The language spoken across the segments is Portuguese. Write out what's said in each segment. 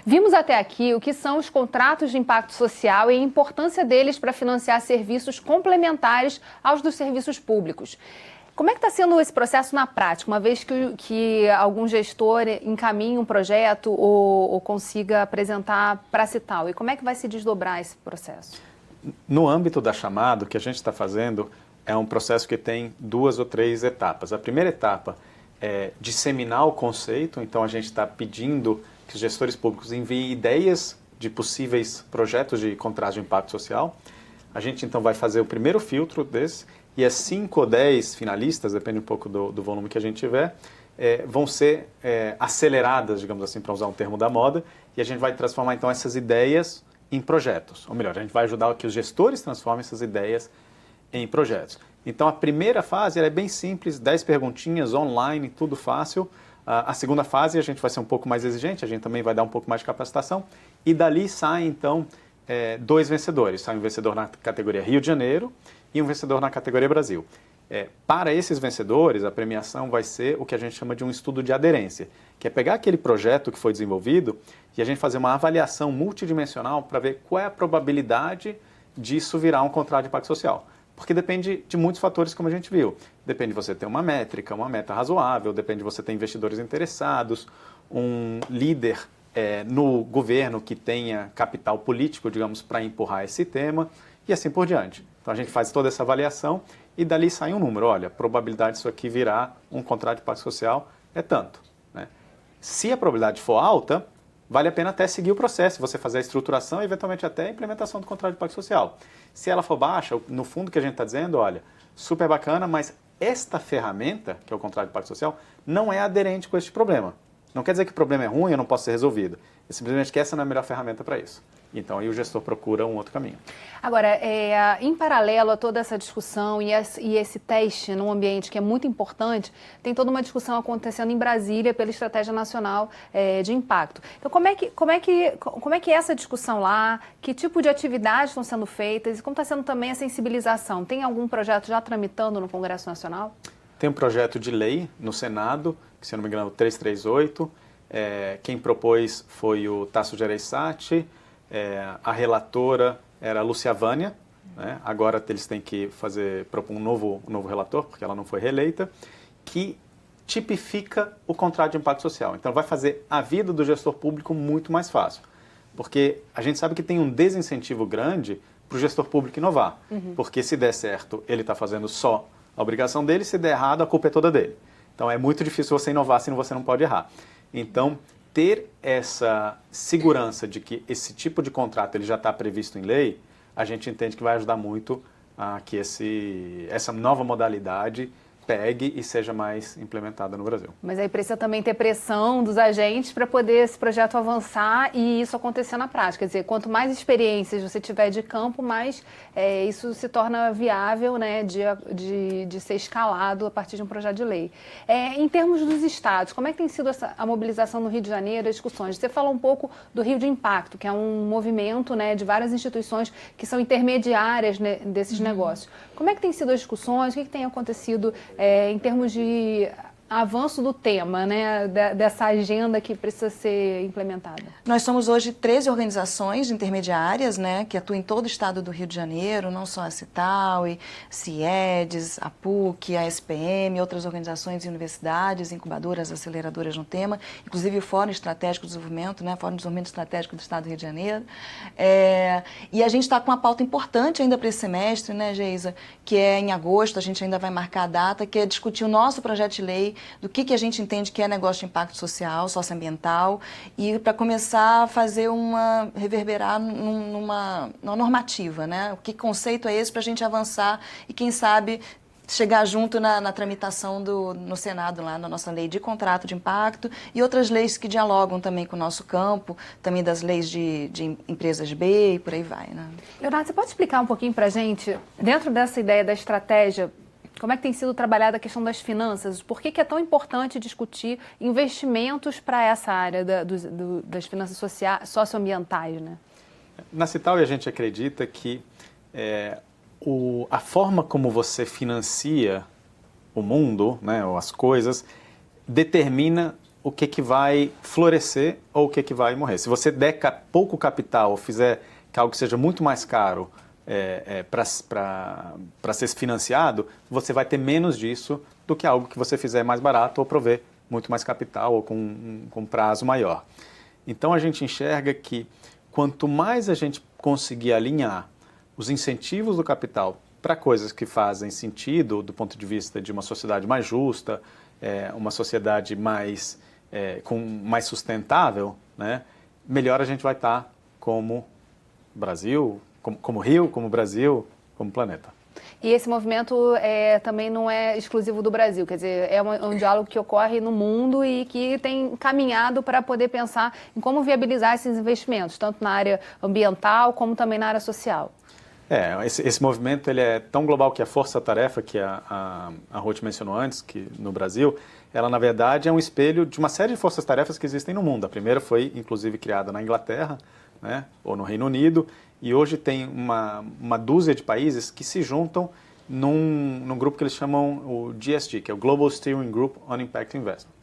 Vimos até aqui o que são os contratos de impacto social e a importância deles para financiar serviços complementares aos dos serviços públicos. Como é que está sendo esse processo na prática, uma vez que algum gestor encaminhe um projeto ou consiga apresentar para a Cital? E como é que vai se desdobrar esse processo? No âmbito da chamada, o que a gente está fazendo é um processo que tem 2 ou 3 etapas. A primeira etapa é disseminar o conceito, então a gente está pedindo que os gestores públicos enviem ideias de possíveis projetos de contratos de impacto social. A gente então vai fazer o primeiro filtro desse, e as 5 ou 10 finalistas, depende um pouco do volume que a gente tiver, vão ser aceleradas, digamos assim, para usar um termo da moda, e a gente vai transformar então essas ideias em projetos. Ou melhor, a gente vai ajudar que os gestores transformem essas ideias em projetos. Então a primeira fase é bem simples, 10 perguntinhas online, tudo fácil. A segunda fase a gente vai ser um pouco mais exigente, a gente também vai dar um pouco mais de capacitação, e dali saem então 2 vencedores. Sai um vencedor na categoria Rio de Janeiro e um vencedor na categoria Brasil. Para esses vencedores, a premiação vai ser o que a gente chama de um estudo de aderência, que é pegar aquele projeto que foi desenvolvido e a gente fazer uma avaliação multidimensional para ver qual é a probabilidade disso virar um contrato de impacto social. Porque depende de muitos fatores, como a gente viu. Depende de você ter uma métrica, uma meta razoável, depende de você ter investidores interessados, um líder no governo que tenha capital político, digamos, para empurrar esse tema e assim por diante. Então a gente faz toda essa avaliação e dali sai um número. Olha, a probabilidade disso aqui virar um contrato de impacto social é tanto, né? Se a probabilidade for alta, vale a pena até seguir o processo, você fazer a estruturação e eventualmente até a implementação do contrato de impacto social. Se ela for baixa, no fundo que a gente está dizendo, olha, super bacana, mas esta ferramenta, que é o contrato de impacto social, não é aderente com este problema. Não quer dizer que o problema é ruim e não possa ser resolvido. É simplesmente que essa não é a melhor ferramenta para isso. Então, aí o gestor procura um outro caminho. Agora, em paralelo a toda essa discussão e esse teste num ambiente que é muito importante, tem toda uma discussão acontecendo em Brasília pela Estratégia Nacional de Impacto. Então, como é que é essa discussão lá? Que tipo de atividades estão sendo feitas? E como está sendo também a sensibilização? Tem algum projeto já tramitando no Congresso Nacional? Tem um projeto de lei no Senado, que, se eu não me engano, é o 338. Quem propôs foi o Tasso Gereissati. A relatora era a Lúcia Vânia, né? Agora eles têm que propor um novo relator, porque ela não foi reeleita, que tipifica o contrato de impacto social. Então vai fazer a vida do gestor público muito mais fácil, porque a gente sabe que tem um desincentivo grande para o gestor público inovar, porque se der certo, ele está fazendo só a obrigação dele, se der errado, a culpa é toda dele. Então é muito difícil você inovar se você não pode errar. Então, ter essa segurança de que esse tipo de contrato ele já está previsto em lei, a gente entende que vai ajudar muito a que essa nova modalidade pegue e seja mais implementada no Brasil. Mas aí precisa também ter pressão dos agentes para poder esse projeto avançar e isso acontecer na prática. Quer dizer, quanto mais experiências você tiver de campo, mais isso se torna viável, né, de ser escalado a partir de um projeto de lei. Em termos dos estados, como é que tem sido a mobilização no Rio de Janeiro, as discussões? Você falou um pouco do Rio de Impacto, que é um movimento, né, de várias instituições que são intermediárias, né, desses negócios. Como é que tem sido as discussões? O que tem acontecido em termos de avanço do tema, né, dessa agenda que precisa ser implementada? Nós somos hoje 13 organizações intermediárias, né, que atuam em todo o estado do Rio de Janeiro, não só a Cital, CIEDES, a PUC, a SPM, outras organizações e universidades, incubadoras, aceleradoras no tema, inclusive o Fórum Estratégico de Desenvolvimento, né, Fórum de Desenvolvimento Estratégico do Estado do Rio de Janeiro. E a gente está com uma pauta importante ainda para esse semestre, né, Geisa, que é em agosto, a gente ainda vai marcar a data, que é discutir o nosso projeto de lei do que a gente entende que é negócio de impacto social, socioambiental, e para começar a fazer reverberar numa normativa, né? Que conceito é esse para a gente avançar e, quem sabe, chegar junto na tramitação no Senado, lá na nossa lei de contrato de impacto e outras leis que dialogam também com o nosso campo, também das leis de empresas B e por aí vai, né? Leonardo, você pode explicar um pouquinho para a gente, dentro dessa ideia da estratégia, como é que tem sido trabalhada a questão das finanças? Por que é tão importante discutir investimentos para essa área das finanças socioambientais, né? Na Cital, a gente acredita que a forma como você financia o mundo, né, ou as coisas, determina o que vai florescer ou o que vai morrer. Se você der pouco capital ou fizer que algo seja muito mais caro para ser financiado, você vai ter menos disso do que algo que você fizer mais barato ou prover muito mais capital ou com prazo maior. Então a gente enxerga que quanto mais a gente conseguir alinhar os incentivos do capital para coisas que fazem sentido do ponto de vista de uma sociedade mais justa, uma sociedade mais sustentável, né, melhor a gente vai estar como Brasil, como Rio, como Brasil, como planeta. E esse movimento também não é exclusivo do Brasil, quer dizer, é um diálogo que ocorre no mundo e que tem caminhado para poder pensar em como viabilizar esses investimentos, tanto na área ambiental como também na área social. Esse movimento ele é tão global que a Força-Tarefa, que a Ruth mencionou antes, que no Brasil, ela na verdade é um espelho de uma série de forças-tarefas que existem no mundo. A primeira foi, inclusive, criada na Inglaterra, né, ou no Reino Unido, e hoje tem uma dúzia de países que se juntam num grupo que eles chamam o GSG, que é o Global Steering Group on Impact Investment,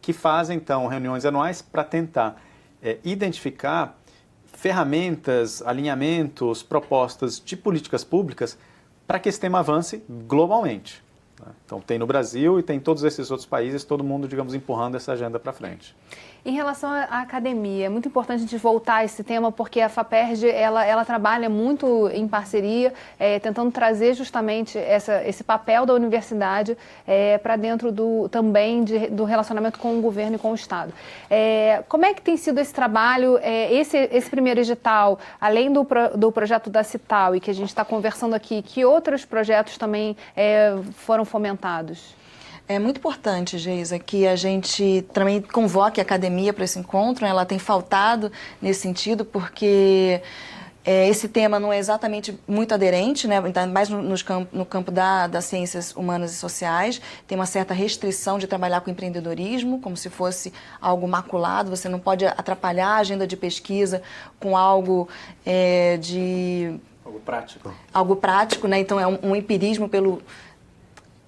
que fazem, então, reuniões anuais para tentar identificar ferramentas, alinhamentos, propostas de políticas públicas para que esse tema avance globalmente. Então, tem no Brasil e tem em todos esses outros países, todo mundo, digamos, empurrando essa agenda para frente. Em relação à academia, é muito importante a gente voltar a esse tema, porque a FAPERJ, ela trabalha muito em parceria, tentando trazer justamente esse papel da universidade para dentro também do relacionamento com o governo e com o Estado. Como é que tem sido esse trabalho, esse primeiro edital, além do projeto da Cital e que a gente está conversando aqui, que outros projetos também foram fomentados? É muito importante, Geisa, que a gente também convoque a academia para esse encontro. Ela tem faltado nesse sentido, porque esse tema não é exatamente muito aderente, né? Mais no campo das ciências humanas e sociais. Tem uma certa restrição de trabalhar com empreendedorismo, como se fosse algo maculado. Você não pode atrapalhar a agenda de pesquisa com algo Algo prático. Algo prático, né? Então é um empirismo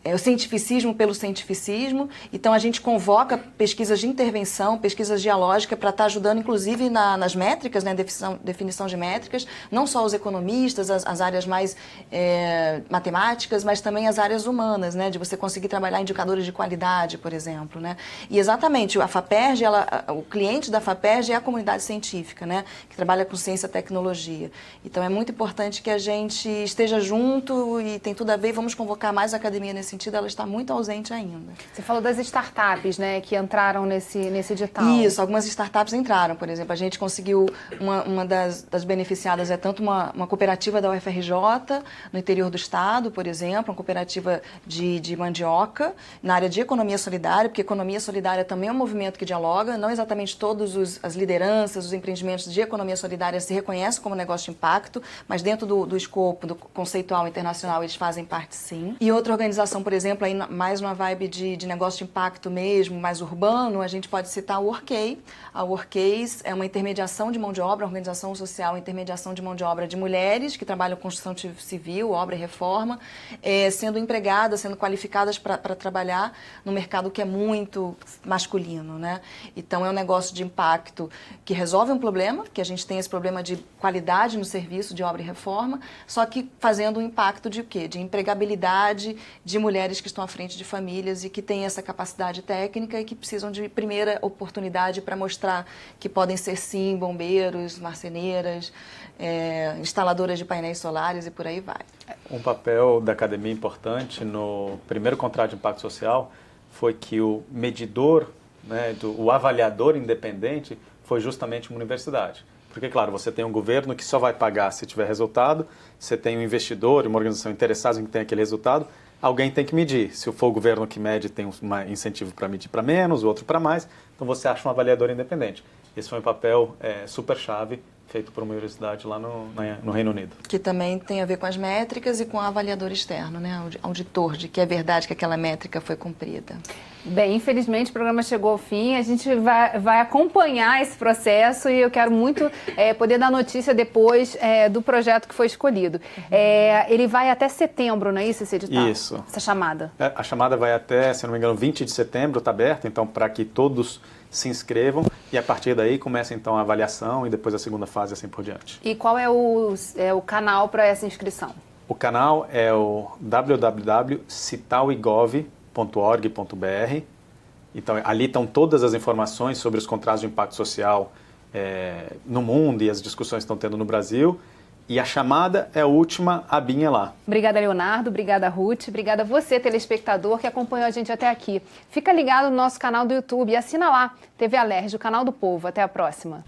o cientificismo pelo cientificismo. Então, a gente convoca pesquisas de intervenção, pesquisas dialógicas, para estar ajudando, inclusive, nas métricas, né, definição de métricas, não só os economistas, as áreas mais matemáticas, mas também as áreas humanas, né, de você conseguir trabalhar indicadores de qualidade, por exemplo. Né? E, exatamente, a FAPERJ, o cliente da FAPERJ é a comunidade científica, né, que trabalha com ciência e tecnologia. Então, é muito importante que a gente esteja junto e tem tudo a ver, vamos convocar mais a academia nesse sentido, ela está muito ausente ainda. Você falou das startups, né, que entraram nesse edital. Isso, algumas startups entraram, por exemplo. A gente conseguiu, uma das beneficiadas é tanto uma cooperativa da UFRJ, no interior do estado, por exemplo, uma cooperativa de mandioca, na área de economia solidária, porque economia solidária também é um movimento que dialoga, não exatamente todas as lideranças, os empreendimentos de economia solidária se reconhecem como negócio de impacto, mas dentro do escopo, do conceitual internacional, eles fazem parte sim. E outra organização, por exemplo, aí mais uma vibe de negócio de impacto mesmo, mais urbano, a gente pode citar a Workay. A Workay é uma intermediação de mão de obra, uma organização social, intermediação de mão de obra de mulheres que trabalham com construção civil, obra e reforma, sendo empregadas, sendo qualificadas para trabalhar no mercado que é muito masculino, né? Então, é um negócio de impacto que resolve um problema, que a gente tem esse problema de qualidade no serviço de obra e reforma, só que fazendo um impacto de o quê? De empregabilidade de mulheres que estão à frente de famílias e que têm essa capacidade técnica e que precisam de primeira oportunidade para mostrar que podem ser, sim, bombeiros, marceneiras, instaladoras de painéis solares e por aí vai. Um papel da academia importante no primeiro contrato de impacto social foi que o medidor, né, o avaliador independente foi justamente uma universidade. Porque, claro, você tem um governo que só vai pagar se tiver resultado, você tem um investidor, uma organização interessada em que tem aquele resultado, alguém tem que medir. Se for o governo que mede, tem um incentivo para medir para menos, o outro para mais, então você acha um avaliador independente. Esse foi um papel super chave feito por uma universidade lá no Reino Unido. Que também tem a ver com as métricas e com o avaliador externo, né? Auditor, de que é verdade que aquela métrica foi cumprida. Bem, infelizmente o programa chegou ao fim, a gente vai acompanhar esse processo e eu quero muito poder dar notícia depois do projeto que foi escolhido. Ele vai até setembro, não é isso, esse edital? Isso. Essa chamada. A chamada vai até, se não me engano, 20 de setembro, está aberta, então para que todos se inscrevam e a partir daí começa então a avaliação e depois a segunda fase assim por diante. E qual é o canal para essa inscrição? O canal é o www.citauigov.org.br. Então, ali estão todas as informações sobre os contratos de impacto social no mundo e as discussões que estão tendo no Brasil. E a chamada é a última abinha lá. Obrigada, Leonardo. Obrigada, Ruth. Obrigada a você, telespectador, que acompanhou a gente até aqui. Fica ligado no nosso canal do YouTube e assina lá, TV Alerj, o canal do povo. Até a próxima.